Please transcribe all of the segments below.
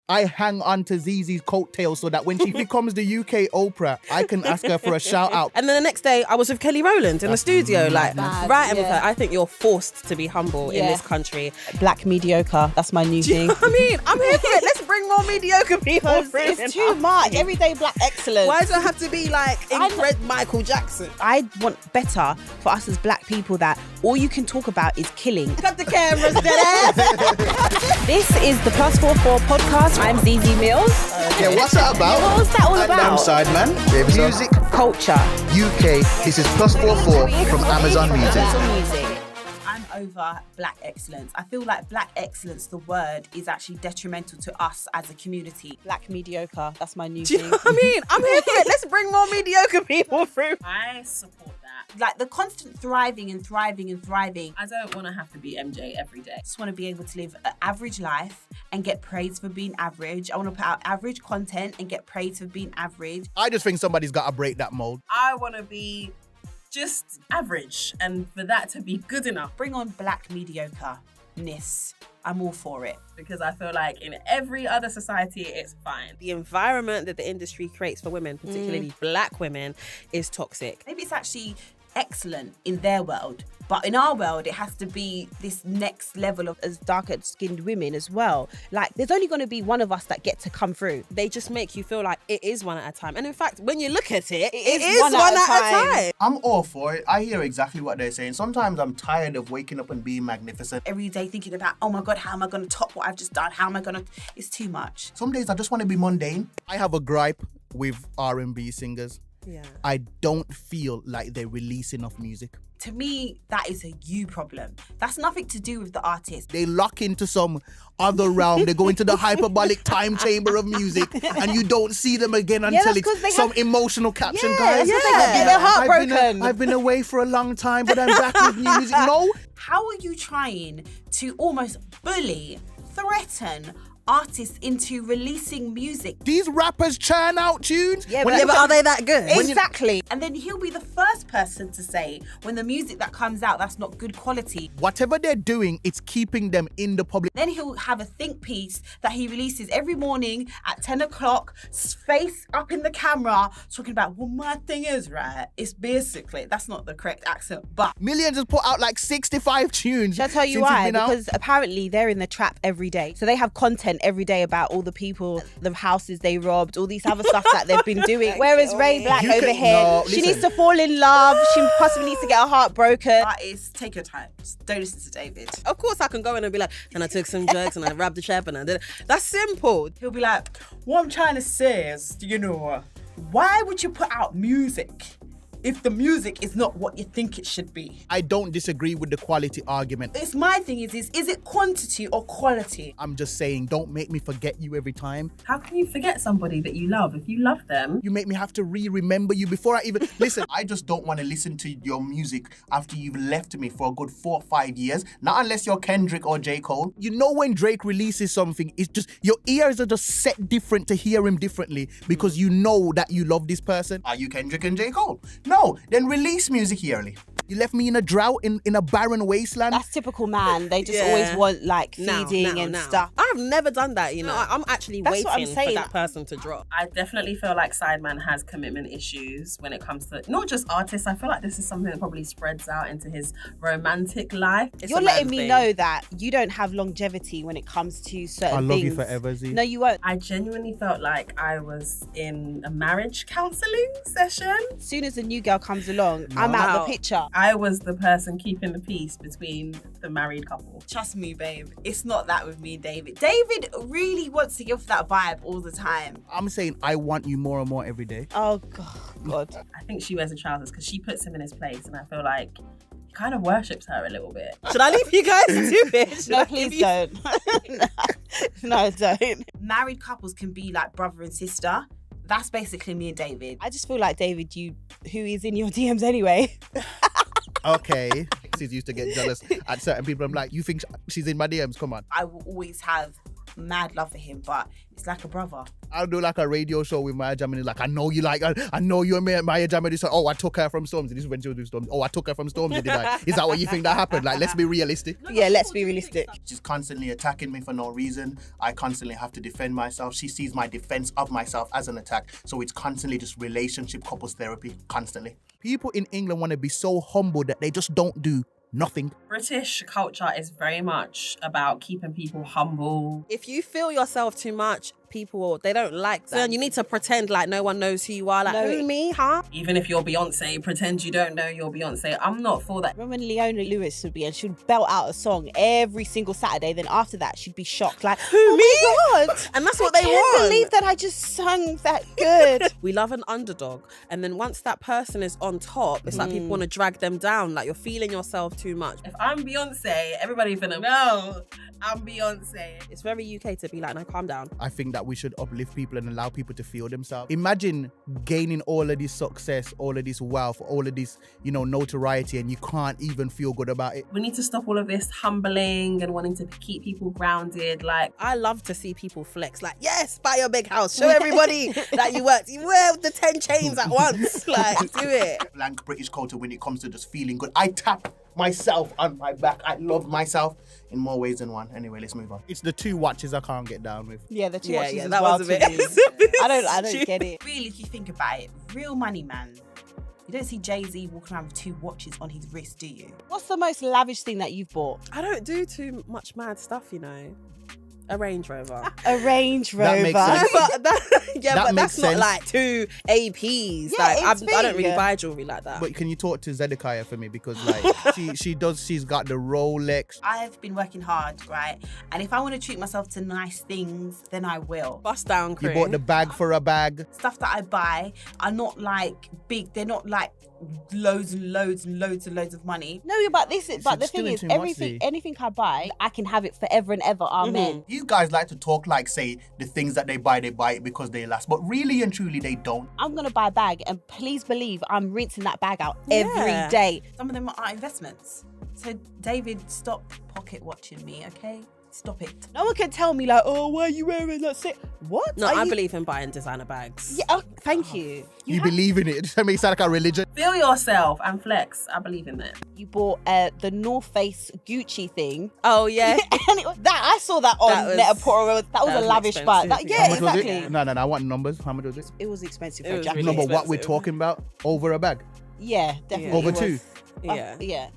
I hang on to Zeze's coattails so that when she becomes the UK Oprah, I can ask her for a shout out. And then the next day, I was with Kelly Rowland in the studio, like bad, writing with yeah. her. I think you're forced to be humble in this country. Black mediocre, that's my new Do you thing. know what I mean? I'm here for it. Let's bring more mediocre people through. It's too much. Everyday black excellence. Why does it have to be like Michael Jackson? I want better for us as black people that all you can talk about is killing. Cut the cameras, dead. This is the +44 podcast. I'm Zeze Millz. Yeah, what's that about? What was that all And about? I'm Sideman. Music Culture. UK. This is +44 from Amazon Music. I'm over black excellence. I feel like black excellence, the word, is actually detrimental to us as a community. Black mediocre, that's my new Do you thing. know what I mean? I'm here for it. Let's bring more mediocre people through. I support that. Like the constant thriving and thriving and thriving. I don't want to have to be MJ every day. I just want to be able to live an average life and get praised for being average. I want to put out average content and get praised for being average. I just think somebody's got to break that mold. I want to be just average, and for that to be good enough, Bring on black mediocreness. I'm all for it. because I feel like in every other society, it's fine. The environment that the industry creates for women, particularly black women, is toxic. Maybe it's actually excellent in their world, but in our world, it has to be this next level of as darker skinned women as well. Like, there's only going to be one of us that get to come through. They just make you feel like it is one at a time. And in fact, when you look at it, It it is is one one at a at a time. time. I'm all for it. I hear exactly what they're saying. Sometimes I'm tired of waking up and being magnificent. Every day thinking about, oh my God, how am I going to top what I've just done? How am I going to... It's too much. Some days I just want to be mundane. I have a gripe with R&B singers. Yeah. I don't feel like they release enough music. To me, that is a you problem. That's nothing to do with the artist. They lock into some other realm. They go into the hyperbolic time chamber of music, and you don't see them again until that's 'cause they it's some have- emotional caption, Yeah, guys. that's 'cause they have- get their heart broken. I've been away for a long time, but I'm back with new music. No, How are you trying to almost bully, threaten artists into releasing music? these rappers churn out tunes. Yeah, When but- you But look are at- they that good? Exactly. And then he'll be the first person to say when the music that comes out, that's not good quality. Whatever they're doing, it's keeping them in the public. Then he'll have a think piece that he releases every morning at 10 o'clock, face up in the camera, talking about, well, my thing is, right, it's basically, that's not the correct accent, but... Millions has put out like 65 tunes. Shall I tell you since it's why? been out. Because apparently they're in the trap every day. So they have content every day about all the people, the houses they robbed, all these other stuff that they've been doing. Whereas Ray Black You over can- here, no, she listen. needs to fall in love. She possibly needs to get her heart broken. Artists, take your time. Just don't listen to David. Of course I can go in and be like, and I took some drugs and I robbed the trap and I did it. That's simple. He'll be like, what I'm trying to say is, why would you put out music if the music is not what you think it should be? I don't disagree with the quality argument. It's my thing is it quantity or quality? I'm just saying, don't make me forget you every time. How can you forget somebody that you love? If you love them, You make me have to remember you before I even listen. I just don't want to listen to your music after you've left me for a good 4 or 5 years. Not unless you're Kendrick or J. Cole. You know when Drake releases something, it's just your ears are just set different to hear him differently because you know that you love this person. Are you Kendrick and J. Cole? No, then release music yearly. You left me in a drought, in a barren wasteland. That's typical man. They just Yeah. always want like Now, feeding now, and now. stuff. I've never done that, you know. I'm actually That's what I'm waiting for saying. that person to drop. I definitely feel like Sideman has commitment issues when it comes to not just artists. I feel like this is something that probably spreads out into his romantic life. It's You're a letting man me thing. know that you don't have longevity when it comes to certain I things. love you forever, Z. No, you won't. I genuinely felt like I was in a marriage counselling session. As soon as a new girl comes along, I'm out Wow. the picture. I was the person keeping the peace between the married couple. Trust me, babe. It's not that with me and David. David really wants to give that vibe all the time. I'm saying I want you more and more every day. Oh, God. I think she wears the trousers because she puts him in his place, and I feel like he kind of worships her a little bit. Should I leave you guys to it? Should No, I please give you- don't. No, don't. Married couples can be like brother and sister. That's basically me and David. I just feel like David, who is in your DMs anyway. Okay. She's used to get jealous at certain people. I'm like, you think she's in my DMs? Come on. I will always have mad love for him, but it's like a brother. I'll do like a radio show with Maya Jam and he's like, I know you like, I know you're Maya Jam and he's like, oh, I took her from Stormzy. This is when she was doing Stormzy. Oh, I took her from Stormzy, did I? Is that what you think that happened? Like, let's be realistic. Yeah, let's be realistic. She's constantly attacking me for no reason. I constantly have to defend myself. She sees my defense of myself as an attack. So it's constantly just relationship couples therapy, constantly. People in England want to be so humble that they just don't do nothing. British culture is very much about keeping people humble. If you feel yourself too much, people, they don't like that. So you need to pretend like no one knows who you are. Like, who, me, huh? Even if you're Beyonce, pretend you don't know you're Beyonce. I'm not for that. Remember when Leona Lewis would be and she would belt out a song every single Saturday, then after that she'd be shocked like, Who, me? Oh my God. And that's what they I can't want. believe that I just sung that good. We love an underdog. And then once that person is on top, it's like people want to drag them down. Like, you're feeling yourself too much. If I'm Beyonce, everybody's gonna know I'm Beyonce. It's very UK to be like, no, calm down. I think that we should uplift people and allow people to feel themselves. Imagine gaining all of this success, all of this wealth, all of this, notoriety, and you can't even feel good about it. We need to stop all of this humbling and wanting to keep people grounded. Like, I love to see people flex. Like, yes, buy your big house. Show everybody that you worked. You wear the 10 chains at once. Like, do it. Blank British culture when it comes to just feeling good. I tap myself on my back. I love myself in more ways than one. Anyway, let's move on. It's the two watches I can't get down with. Yeah, the two watches Yeah, as that well was a to bit. me. I don't get it. Really, if you think about it, real money, man. You don't see Jay-Z walking around with 2 watches on his wrist, do you? What's the most lavish thing that you've bought? I don't do too much mad stuff, A Range Rover. A Range Rover. That makes sense. but That that's makes not sense. like 2 APs. Yeah, Like, it's I don't big. really buy jewelry like that. But can you talk to Zedekiah for me? Because like she's got the Rolex. I've been working hard, right? And if I want to treat myself to nice things, then I will. Bust down crew. You bought the bag for a bag. Stuff that I buy are not like big. They're not like loads and loads and loads and loads of money. No, but the just thing doing is, too much, anything I buy, I can have it forever and ever. Amen. You guys like to talk like, say, the things that they buy it because they last. But really and truly, they don't. I'm gonna buy a bag, and please believe I'm rinsing that bag out Yeah. every day. Some of them are investments. So David, stop pocket watching me, okay? Stop it. No one can tell me like, oh, why are you wearing that? What? No, Are I you- believe in buying designer bags. Yeah, oh, thank you. You believe in it. It makes it sound like a religion. feel yourself and flex. I believe in that. You bought the North Face Gucci thing. Oh, yeah. And I saw that on That was- Net-a-Porter. That was that a was lavish buy. expensive, Yeah, yeah. How much was exactly. it? No, I want numbers. How much was it? It was expensive It for a was jacket. No, really but what we're expensive. talking about, over a bag. Yeah, definitely. Over it was. 2. Yeah. Yeah.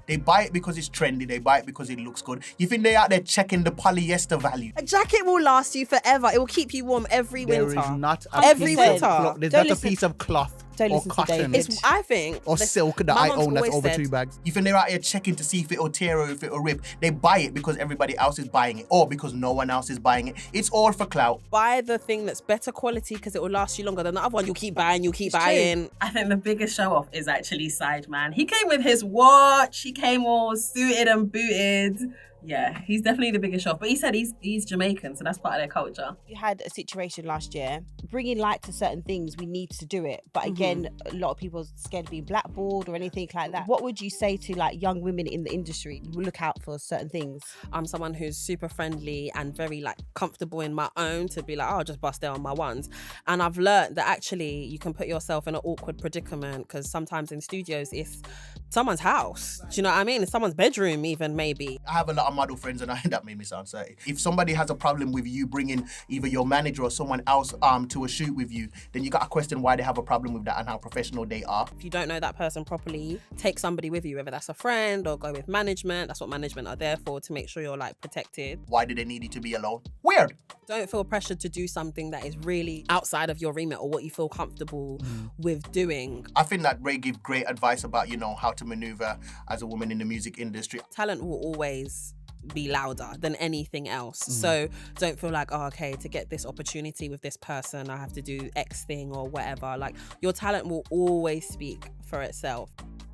They buy it because it's trendy. They buy it because it looks good. You think they out there checking the polyester value? A jacket will last you forever. It will keep you warm every There winter. is not a Every piece of winter. cloth. There's Don't not a listen- piece of cloth don't or listen to cotton David. It's, I think. or this- silk that my I mum's own that's always over said- 2 bags. You think they're out here checking to see if it'll tear or if it'll rip? They buy it because everybody else is buying it or because no one else is buying it. It's all for clout. Buy the thing that's better quality because it will last you longer than the other one. You'll keep buying, buying. I think the biggest show off is actually Sideman. He came with his watch. He came all suited and booted. Yeah, he's definitely the biggest show off. But he said he's Jamaican, so that's part of their culture. We had a situation last year. Bringing light to certain things, we need to do it. But again, a lot of people are scared of being blackballed or anything like that. What would you say to like young women in the industry who look out for certain things? I'm someone who's super friendly and very like comfortable in my own to be like, oh, I'll just bust down on my ones. And I've learned that actually you can put yourself in an awkward predicament because sometimes in studios it's someone's house. Do you know what I mean? It's someone's bedroom even maybe. I have a lot of model friends and that made me sound dirty. If somebody has a problem with you bringing either your manager or someone else to a shoot with you, then you got to question why they have a problem with that and how professional they are. If you don't know that person properly, take somebody with you, whether that's a friend or go with management. That's what management are there for, to make sure you're like protected. Why do they need you to be alone? Weird. Don't feel pressured to do something that is really outside of your remit or what you feel comfortable with doing. I think that Ray gave great advice about, how to maneuver as a woman in the music industry. Talent will always be louder than anything else. So don't feel like, oh, okay, to get this opportunity with this person, I have to do X thing or whatever. Like, your talent will always speak for itself.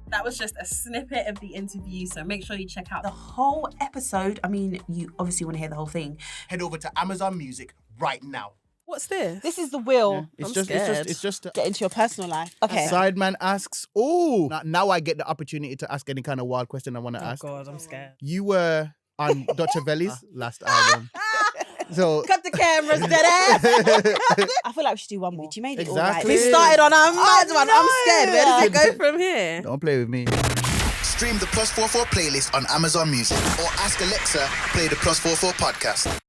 That was just a snippet of the interview, so make sure you check out The whole episode, I mean, you obviously want to hear the whole thing. Head over to Amazon Music right now. What's this? This is the will. It's I'm just scared. Get into your personal life. Okay. Sideman asks, now I get the opportunity to ask any kind of wild question I want to Oh ask. God, I'm scared. You were on Dr. Velli's last album. So Cut the cameras, dead ass. I feel like we should do one more. You made it all right. Exactly. We started on our mad one. I'm scared. Where does it know. go from here? don't play with me. Stream the Plus 44 playlist on Amazon Music or ask Alexa, play the Plus 44 podcast.